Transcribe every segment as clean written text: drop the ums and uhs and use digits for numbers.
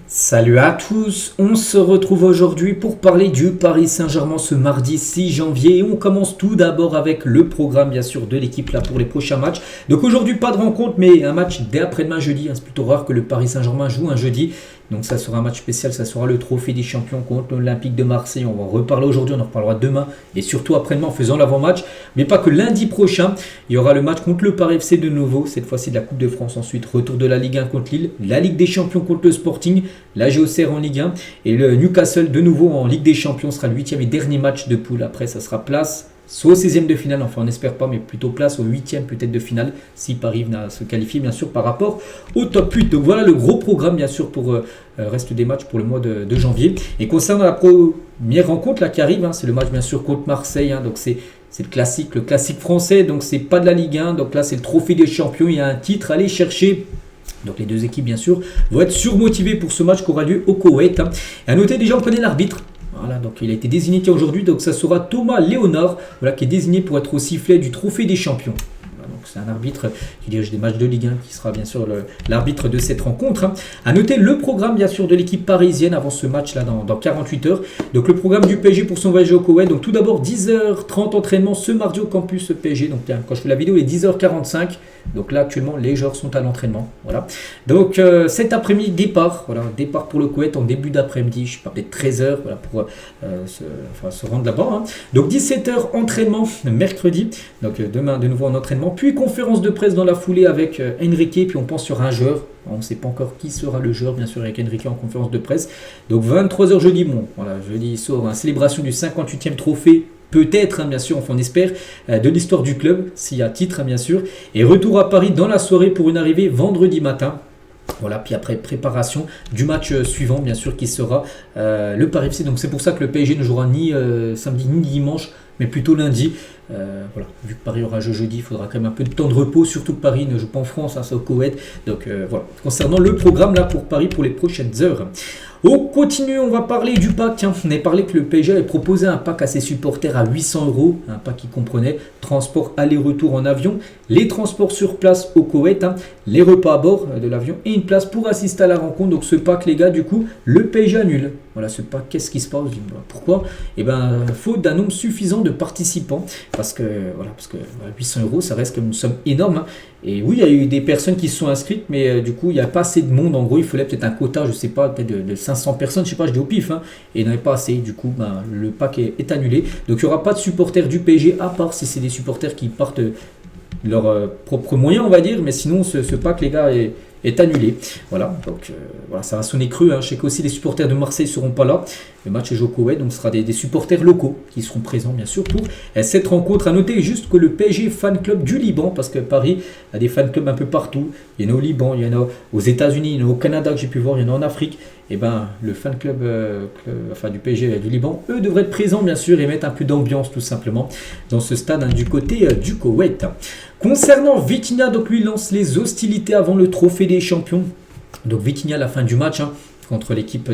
Salut à tous, on se retrouve aujourd'hui pour parler du Paris Saint-Germain ce mardi 6 janvier et on commence tout d'abord avec le programme bien sûr de l'équipe là pour les prochains matchs. Donc aujourd'hui pas de rencontre mais un match dès après-demain jeudi, c'est plutôt rare que le Paris Saint-Germain joue un jeudi. Donc ça sera un match spécial, ça sera le trophée des champions contre l'Olympique de Marseille. On va en reparler aujourd'hui, on en reparlera demain et surtout après-demain en faisant l'avant-match. Mais pas que lundi prochain, il y aura le match contre le Paris FC de nouveau, cette fois-ci de la Coupe de France. Ensuite, retour de la Ligue 1 contre Lille, la Ligue des Champions contre le Sporting, la GOCR en Ligue 1 et le Newcastle de nouveau en Ligue des Champions sera le 8e et dernier match de poule. Après, ça sera place soit au 16e de finale, enfin on n'espère pas, mais plutôt place au 8e peut-être de finale, si Paris vient à se qualifier bien sûr par rapport au top 8. Donc voilà le gros programme bien sûr pour reste des matchs pour le mois de janvier. Et concernant la première rencontre là qui arrive, c'est le match bien sûr contre Marseille, donc c'est le classique français, donc c'est pas de la Ligue 1, donc là c'est le trophée des champions, il y a un titre à aller chercher. Donc les deux équipes bien sûr vont être surmotivées pour ce match qui aura lieu au Koweït. Et à noter déjà on connaît l'arbitre. Voilà, donc il a été désigné aujourd'hui, donc ça sera Thomas Léonard, qui est désigné pour être au sifflet du trophée des champions. Voilà, donc c'est un arbitre qui dirige des matchs de Ligue 1, qui sera bien sûr l'arbitre de cette rencontre. À noter le programme bien sûr de l'équipe parisienne avant ce match là dans 48 heures. Donc le programme du PSG pour son voyage au Koweït. Donc tout d'abord 10h30 entraînement ce mardi au campus PSG. Donc quand je fais la vidéo il est 10h45. Donc là actuellement les joueurs sont à l'entraînement. Voilà. Donc cet après-midi départ pour le Koweït en début d'après-midi, je sais pas peut-être 13h pour se rendre là-bas. Donc 17h entraînement mercredi. Donc demain de nouveau en entraînement, puis conférence de presse dans la foulée avec Enrique, puis on pense sur un joueur. On ne sait pas encore qui sera le joueur, bien sûr, avec Enrique en conférence de presse. Donc 23h jeudi, jeudi il sort une célébration du 58e trophée. Peut-être, bien sûr, on espère, de l'histoire du club, s'il y a titre, bien sûr. Et retour à Paris dans la soirée pour une arrivée vendredi matin. Voilà, puis après préparation du match suivant, bien sûr, qui sera le Paris FC. Donc c'est pour ça que le PSG ne jouera ni samedi ni dimanche, mais plutôt lundi. Vu que Paris aura jeu jeudi, il faudra quand même un peu de temps de repos, surtout que Paris ne joue pas en France, c'est au Koweït. Donc voilà, concernant le programme là pour Paris pour les prochaines heures. On continue, on va parler du pack. On avait parlé que le PSG avait proposé un pack à ses supporters à 800 €, un pack qui comprenait transport aller-retour en avion, les transports sur place au Koweït, les repas à bord de l'avion et une place pour assister à la rencontre. Donc ce pack les gars, du coup, le PSG annule. Voilà, ce pack, qu'est-ce qui se passe? Pourquoi? Faute d'un nombre suffisant de participants, parce que 800 €, ça reste comme une somme énorme. Et oui, il y a eu des personnes qui se sont inscrites, mais du coup, il n'y a pas assez de monde. En gros, il fallait peut-être un quota, je ne sais pas, peut-être de 500 personnes, je ne sais pas, je dis au pif, et il n'y en avait pas assez. Du coup, le pack est annulé. Donc, il n'y aura pas de supporters du PSG, à part si c'est des supporters qui partent leurs propres moyens, on va dire. Mais sinon, ce pack, les gars, est annulé. Voilà, donc ça va sonner creux. Je sais qu'aussi les supporters de Marseille ne seront pas là. Le match est au Koweït, donc ce sera des supporters locaux qui seront présents bien sûr pour cette rencontre. À noter juste que le PSG Fan Club du Liban, parce que Paris a des fan clubs un peu partout. Il y en a au Liban, il y en a aux États-Unis, il y en a au Canada que j'ai pu voir, il y en a en Afrique. Et le fan club du PSG du Liban, eux devraient être présents bien sûr et mettre un peu d'ambiance tout simplement dans ce stade du côté du Koweït. Concernant Vitinha, donc lui lance les hostilités avant le trophée des champions. Donc Vitinha à la fin du match contre l'équipe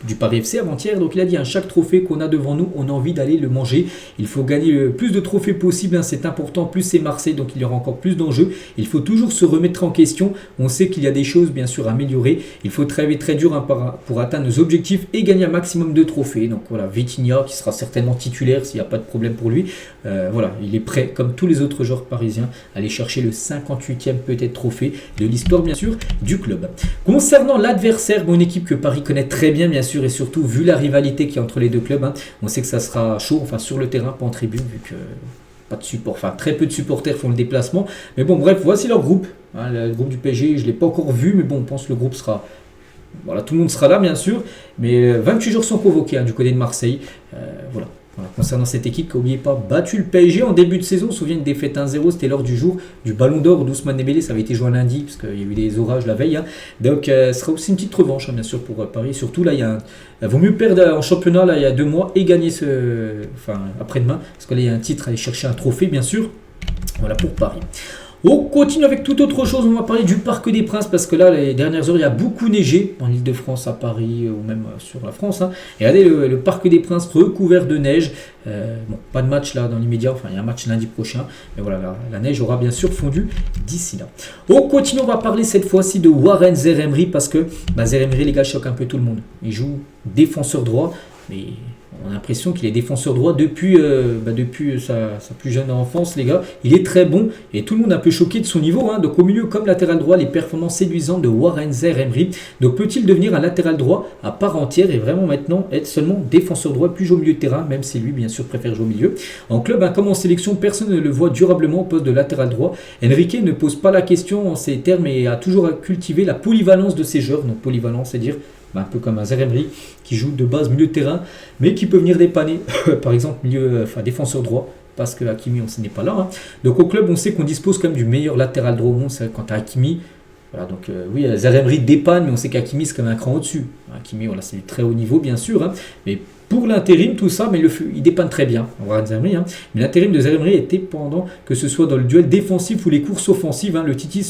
du Paris FC avant-hier. Donc il a dit, chaque trophée qu'on a devant nous, on a envie d'aller le manger. Il faut gagner le plus de trophées possible, c'est important. Plus c'est Marseille, donc il y aura encore plus d'enjeux. Il faut toujours se remettre en question. On sait qu'il y a des choses bien sûr à améliorer. Il faut travailler très dur pour atteindre nos objectifs et gagner un maximum de trophées. Donc voilà, Vitinha qui sera certainement titulaire s'il n'y a pas de problème pour lui. Il est prêt, comme tous les autres joueurs parisiens, à aller chercher le 58e peut-être trophée de l'histoire bien sûr du club. Concernant l'adversaire, une équipe que Paris connaît très bien sûr et surtout vu la rivalité qu'il y a entre les deux clubs, on sait que ça sera chaud, sur le terrain, pas en tribune vu que pas de support, très peu de supporters font le déplacement. Mais bon bref, voici leur groupe. Le groupe du PSG, je ne l'ai pas encore vu, mais bon on pense que le groupe sera... tout le monde sera là bien sûr, mais 28 joueurs sont convoqués du côté de Marseille. Concernant cette équipe qui, n'oubliez pas, battu le PSG en début de saison. On se souvient une défaite 1-0, c'était lors du jour du Ballon d'Or d'Ousmane Dembélé. Ça avait été joué lundi parce qu'il y a eu des orages la veille. Donc ce sera aussi une petite revanche bien sûr pour Paris. Surtout là, il vaut mieux perdre en championnat là, il y a 2 mois et gagner après-demain. Parce que là, il y a un titre à aller chercher un trophée bien sûr. Voilà pour Paris. On continue avec toute autre chose, on va parler du Parc des Princes parce que là, les dernières heures, il y a beaucoup neigé en Île-de-France, à Paris ou même sur la France. Et regardez le Parc des Princes recouvert de neige. Bon, pas de match là dans l'immédiat, enfin il y a un match lundi prochain. Mais voilà, la neige aura bien sûr fondu d'ici là. On continue, on va parler cette fois-ci de Warren Zaïre-Emery parce que Zaïre-Emery, les gars, choque un peu tout le monde. Il joue défenseur droit, mais on a l'impression qu'il est défenseur droit depuis sa plus jeune enfance, les gars. Il est très bon et tout le monde est un peu choqué de son niveau. Donc au milieu comme latéral droit, les performances séduisantes de Warren Zaïre-Emery. Donc peut-il devenir un latéral droit à part entière et vraiment maintenant être seulement défenseur droit, plus jouer au milieu de terrain, même si lui bien sûr préfère jouer au milieu. En club, comme en sélection, personne ne le voit durablement au poste de latéral droit. Enrique ne pose pas la question en ces termes et a toujours cultivé la polyvalence de ses joueurs. Donc polyvalence, c'est dire un peu comme un Zaïre-Emery qui joue de base milieu de terrain, mais qui peut venir dépanner, par exemple défenseur droit, parce que Hakimi, on n'est pas là. Donc au club, on sait qu'on dispose quand même du meilleur latéral droit au monde, c'est quand tu as Hakimi. Voilà, donc oui, Zaïre-Emery dépanne, mais on sait qu'Hakimi, c'est quand même un cran au-dessus. Hakimi, voilà, c'est du très haut niveau, bien sûr, mais pour l'intérim, tout ça, mais il dépanne très bien. On va dire Zaïre-Emery, mais l'intérim de Zaïre-Emery était pendant que ce soit dans le duel défensif ou les courses offensives. Le Titi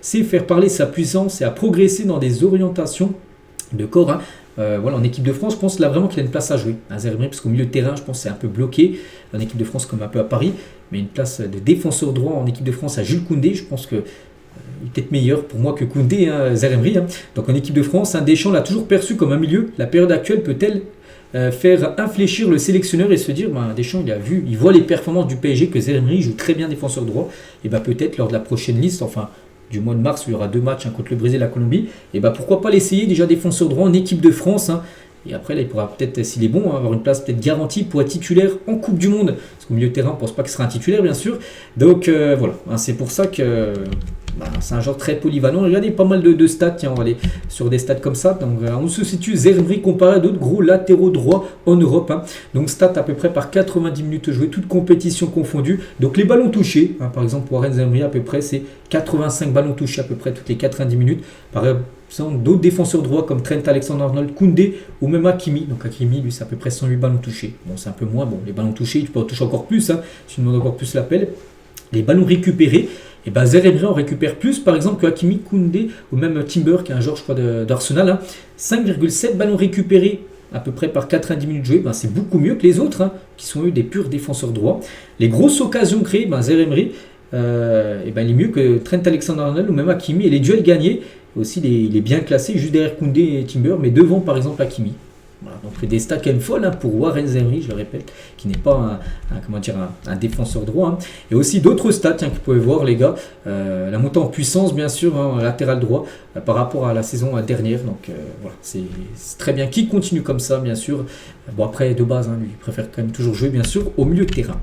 sait faire parler sa puissance et a progressé dans des orientations de corps. En équipe de France, je pense là vraiment qu'il a une place à jouer. Zaïre-Emery, parce qu'au milieu de terrain, je pense que c'est un peu bloqué. En équipe de France, comme un peu à Paris, mais une place de défenseur droit en équipe de France à Jules Koundé, je pense que il est peut-être meilleur pour moi que Koundé, Zaïre-Emery. Donc en équipe de France, Deschamps l'a toujours perçu comme un milieu. La période actuelle peut-elle faire infléchir le sélectionneur et se dire Deschamps il voit les performances du PSG que Zaïre-Emery joue très bien défenseur droit, et peut-être lors de la prochaine liste, du mois de mars où il y aura 2 matchs contre le Brésil et la Colombie, et pourquoi pas l'essayer déjà défenseur droit en équipe de France. Et après là il pourra peut-être, s'il est bon, avoir une place peut-être garantie pour être titulaire en Coupe du Monde, parce qu'au milieu de terrain on ne pense pas qu'il sera un titulaire bien sûr. Donc voilà, c'est pour ça que c'est un joueur très polyvalent. Regardez pas mal de stats, tiens, on va aller sur des stats comme ça. Donc on se situe Zaïre-Emery comparé à d'autres gros latéraux droits en Europe. Donc stats à peu près par 90 minutes jouées, toutes compétitions confondues. Donc les ballons touchés, par exemple Warren Zaïre-Emery à peu près c'est 85 ballons touchés à peu près toutes les 90 minutes. Par exemple d'autres défenseurs droits comme Trent Alexander-Arnold, Koundé ou même Hakimi. Donc Hakimi lui c'est à peu près 108 ballons touchés. Bon c'est un peu moins, les ballons touchés tu peux en toucher encore plus, si tu demandes encore plus l'appel. Les ballons récupérés, Zaïre-Emery en récupère plus par exemple que Hakimi, Koundé ou même Timber qui est un joueur je crois d'Arsenal. 5,7 ballons récupérés à peu près par 90 minutes jouées, c'est beaucoup mieux que les autres qui sont eux des purs défenseurs droits. Les grosses occasions créées, Zaïre-Emery il est mieux que Trent Alexander-Arnold ou même Hakimi, et les duels gagnés aussi il est bien classé juste derrière Koundé et Timber, mais devant par exemple Hakimi. Voilà, donc des stats quand même folles pour Warren Zaïre-Emery, je le répète, qui n'est pas un défenseur droit. Et aussi d'autres stats que vous pouvez voir les gars, la montée en puissance bien sûr, latéral droit par rapport à la saison dernière. Donc voilà, c'est très bien qu'il continue comme ça bien sûr. Bon après de base, lui il préfère quand même toujours jouer bien sûr au milieu de terrain.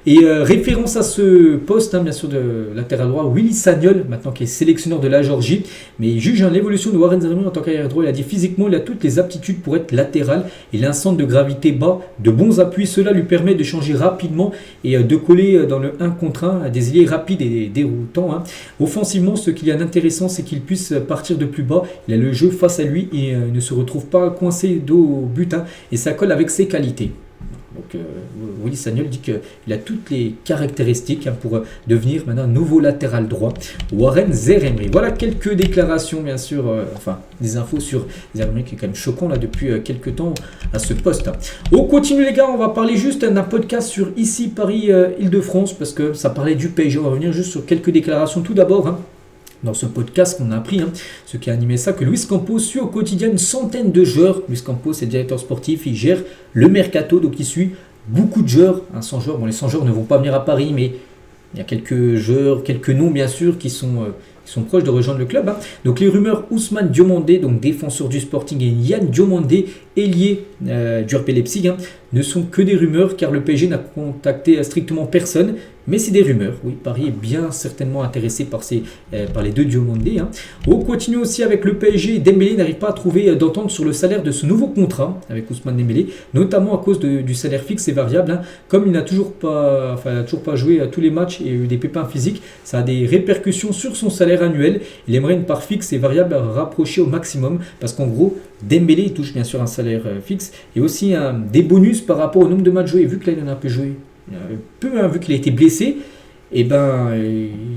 Et référence à ce poste, bien sûr, de latéral droit, Willy Sagnol, maintenant qui est sélectionneur de la Géorgie, mais il juge l'évolution de Warren Zaïre-Emery en tant qu'arrière droit. Il a dit physiquement, il a toutes les aptitudes pour être latéral. Il a un centre de gravité bas, de bons appuis. Cela lui permet de changer rapidement et de coller dans le 1 contre 1 à des ailiers rapides et déroutants. Offensivement, ce qu'il y a d'intéressant, c'est qu'il puisse partir de plus bas. Il a le jeu face à lui et ne se retrouve pas coincé dos au but. Et ça colle avec ses qualités. Donc Willy Sagnol dit qu'il a toutes les caractéristiques pour devenir maintenant nouveau latéral droit. Warren Zaïre-Emery. Voilà quelques déclarations bien sûr, des infos sur Zaïre-Emery qui est quand même choquant là depuis quelques temps à ce poste. On continue les gars, on va parler juste d'un podcast sur ici Paris Île-de-France parce que ça parlait du PSG. On va revenir juste sur quelques déclarations tout d'abord. Dans ce podcast qu'on a appris, ce qui a animé ça, que Luis Campos suit au quotidien une centaine de joueurs. Luis Campos est directeur sportif, il gère le mercato, donc il suit beaucoup de joueurs. 100 joueurs, les 100 joueurs ne vont pas venir à Paris, mais il y a quelques joueurs, quelques noms bien sûr qui sont proches de rejoindre le club. Donc les rumeurs Ousmane Diomandé, donc défenseur du Sporting, et Yann Diomandé, ailier du RB Leipzig, ne sont que des rumeurs car le PSG n'a contacté strictement personne. Mais c'est des rumeurs, oui, Paris est bien certainement intéressé par les deux Diomandé. On continue aussi avec le PSG. Dembélé n'arrive pas à trouver d'entente sur le salaire de ce nouveau contrat avec Ousmane Dembélé, notamment à cause du salaire fixe et variable. Comme il n'a toujours pas joué à tous les matchs et a eu des pépins physiques, ça a des répercussions sur son salaire annuel. Il aimerait une part fixe et variable rapprochée au maximum, parce qu'en gros, Dembélé il touche bien sûr un salaire fixe et aussi des bonus par rapport au nombre de matchs joués. Vu que là il en a un peu joué, vu qu'il a été blessé, et ben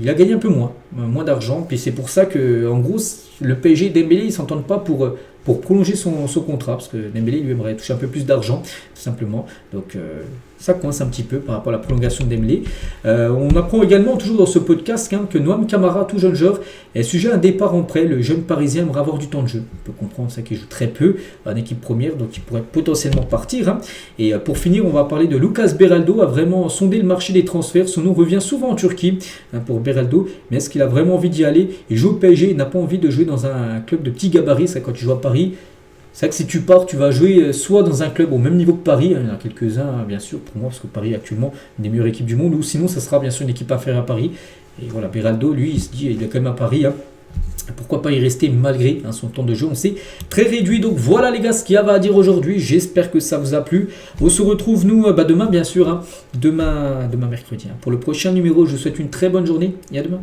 il a gagné un peu moins d'argent. Puis c'est pour ça que en gros le PSG et Dembélé ils s'entendent pas pour prolonger son contrat, parce que Dembélé lui aimerait toucher un peu plus d'argent, tout simplement. Donc ça coince un petit peu par rapport à la prolongation de Dembélé. On apprend également, toujours dans ce podcast, que Noam Camara, tout jeune joueur, est sujet à un départ en prêt. Le jeune Parisien aimerait avoir du temps de jeu. On peut comprendre ça qu'il joue très peu en équipe première, donc il pourrait potentiellement partir. Et pour finir, on va parler de Lucas Beraldo, a vraiment sondé le marché des transferts. Son nom revient souvent en Turquie pour Beraldo, mais est-ce qu'il a vraiment envie d'y aller? Il joue au PSG, il n'a pas envie de jouer dans un club de petit gabarit. Ça, quand tu joues à Paris, c'est vrai que si tu pars, tu vas jouer soit dans un club au même niveau que Paris, il y en a quelques-uns bien sûr pour moi, parce que Paris est actuellement une des meilleures équipes du monde, ou sinon ça sera bien sûr une équipe inférieure à Paris. Et voilà, Beraldo, lui, il se dit, il est quand même à Paris, pourquoi pas y rester malgré son temps de jeu, on sait, très réduit. Donc voilà les gars ce qu'il y avait à dire aujourd'hui, j'espère que ça vous a plu. On se retrouve nous demain bien sûr, demain mercredi. Pour le prochain numéro, je vous souhaite une très bonne journée et à demain.